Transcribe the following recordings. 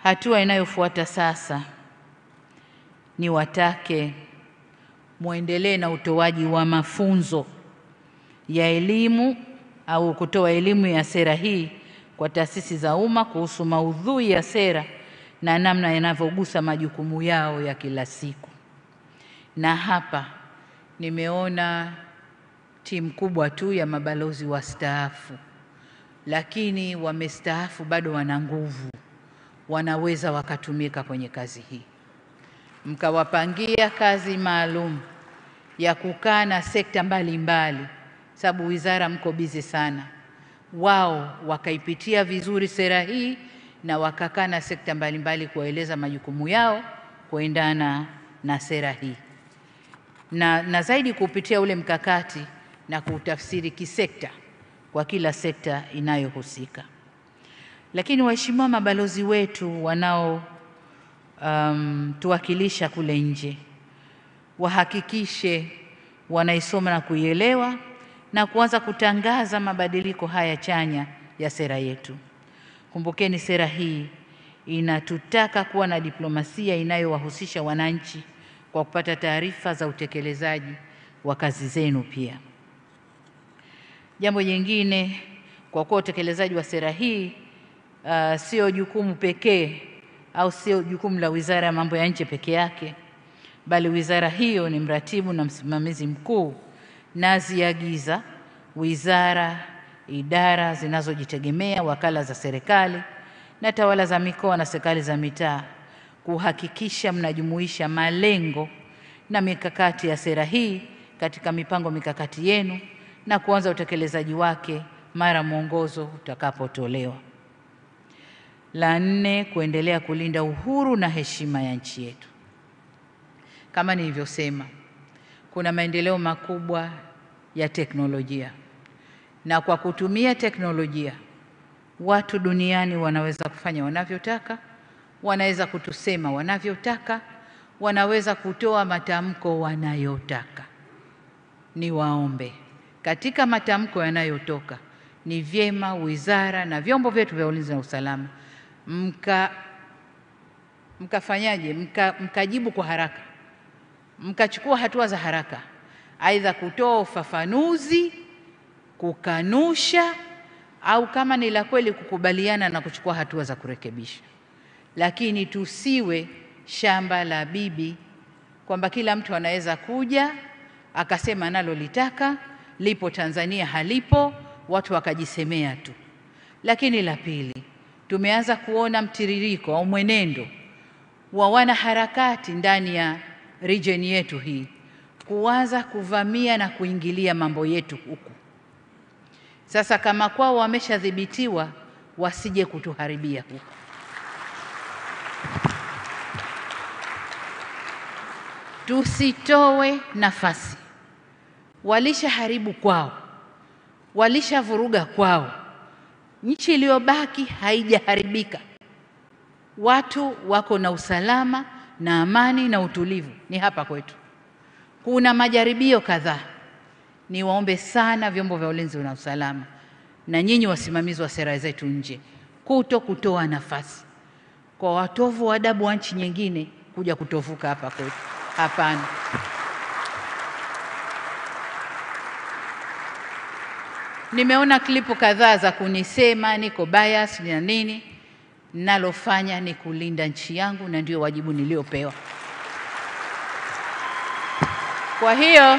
Hatua inayofuata sasa ni watake muendelee na utoaji wa mafunzo ya elimu au kutoa elimu ya sera hii kwa taasisi za umma kuhusu maudhui ya sera na namna yanavyogusa majukumu yao ya kila siku. Na hapa nimeona timu kubwa tu ya mabalozi wastaafu, lakini wamestaafu bado wana nguvu, wanaweza wakatumika kwenye kazi hii. Mkawapangia kazi maalum ya kukaa na sekta mbalimbali, sababu wizara mko bizi sana, wao wakaipitia vizuri sera hii na wakakaa na sekta mbalimbali kueleza majukumu yao kuendana na sera hii na zaidi kupitia ule mkakati na kutafsiri kisekta kwa kila sekta inayohusika. Lakini waheshimiwa mabalozi wetu wanao tuwakilisha kule nje, wahakikishe wanaisoma na kuielewa na kuanza kutangaza mabadiliko haya chanya ya sera yetu. Kumbukeni, sera hii inatutaka kuwa na diplomasia inayowahusisha wananchi kwa kupata taarifa za utekelezaji wa kazi zenu pia. Jambo jingine, kwa kuwa utekelezaji wa sera hii sio jukumu pekee au sio jukumu la Wizara ya Mambo ya Nje peke yake, bali wizara hiyo ni mratibu na msimamizi mkuu, naziagiza wizara, idara zinazojitegemea, wakala za serikali na tawala za mikoa na serikali za mitaa kuhakikisha mnajumuisha malengo na mikakati ya sera hii katika mipango mikakati yenu na kuanza utekelezaji wake mara mwongozo utakapotolewa. La nne, kuendelea kulinda uhuru na heshima ya nchi yetu. Kama nilivyosema, kuna maendeleo makubwa ya teknolojia, na kwa kutumia teknolojia watu duniani wanaweza kufanya wanavyotaka, wanaweza kutusema wanavyotaka, wanaweza kutoa matamko wanayotaka. Niwaombe, katika matamko yanayotoka, ni vyema wizara na vyombo vyetu vya ulinzi na usalama mkajibu kwa haraka, mkachukua hatua za haraka, aidha kutoa ufafanuzi, kukanusha, au kama ni la kweli kukubaliana na kuchukua hatua za kurekebisha. Lakini tusiwe shamba la bibi kwamba kila mtu anaweza kuja akasema analolitaka, lipo Tanzania halipo, watu wakajisemea tu. Lakini la pili, tumeanza kuona mtiririko au mwenendo wa wanaharakati ndani ya region yetu hii kuanza kuvamia na kuingilia mambo yetu huku. Sasa kama kwao wameshadhibitiwa, wasije kutuharibia huku. Tusitoe nafasi. Walishaharibu kwao, walishavuruga kwao, nchi iliyobaki haijaharibika. Watu wako na usalama na amani na utulivu ni hapa kwetu. Kuna majaribio kadhaa. Niwaombe sana vyombo vya ulinzi na usalama na nyinyi wasimamizi wa sera zetu nje kutoa nafasi kwa watovu wa adabu wa nchi nyingine kuja kutovuka hapa kwetu. Hapana. Nimeona klipu kadhaa za kunisema niko bias na nini. Nalofanya ni kulinda nchi yangu na ndio wajibu niliopewa. Kwa hiyo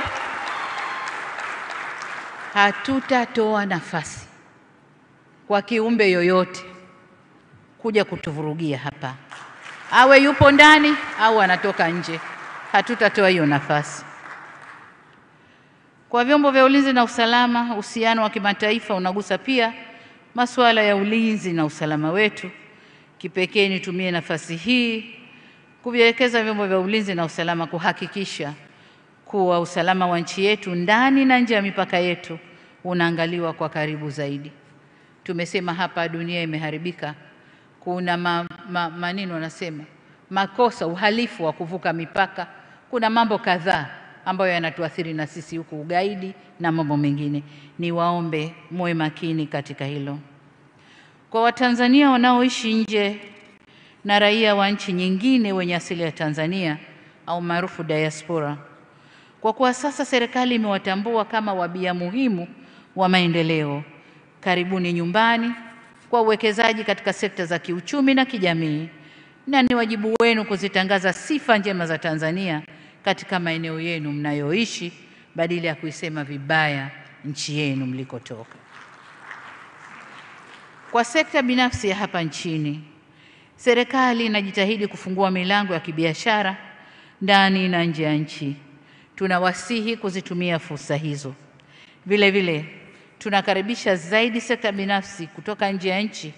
hatutatoa nafasi kwa kiumbe yoyote kuja kutuvurugia hapa, awe yupo ndani au anatoka nje. Hatutatoa hiyo nafasi. Kwa vyombo vya ulinzi na usalama, uhusiano wa kimataifa unagusa pia masuala ya ulinzi na usalama wetu. Kipekee nitumie nafasi hii kuvielekeza vyombo vya ulinzi na usalama kuhakikisha kuwa usalama wa nchi yetu ndani na nje ya mipaka yetu unaangaliwa kwa karibu zaidi. Tumesema hapa dunia imeharibika. Kuna maneno wanasema makosa, uhalifu wa kuvuka mipaka. Kuna mambo kadhaa ambayo yanatuathiri na sisi huku, ugaidi na mambo mengine. Niwaombe muwe makini katika hilo. Kwa Watanzania wanaoishi nje na raia wa nchi nyingine wenye asili ya Tanzania au maarufu diaspora. Kwa kuwa sasa serikali imewatambua kama wabia muhimu wa maendeleo, karibuni nyumbani kwa uwekezaji katika sekta za kiuchumi na kijamii, na ni wajibu wenu kuzitangaza sifa njema za Tanzania katika maeneo yenu mnayoishi badala ya kuisema vibaya nchi yenu mlikotoka. Kwa sekta binafsi ya hapa nchini, serikali inajitahidi kufungua milango ya kibiashara ndani na nje ya nchi. Tunawasihi kuzitumia fursa hizo. Vile vile tunakaribisha zaidi sekta binafsi kutoka nje ya nchi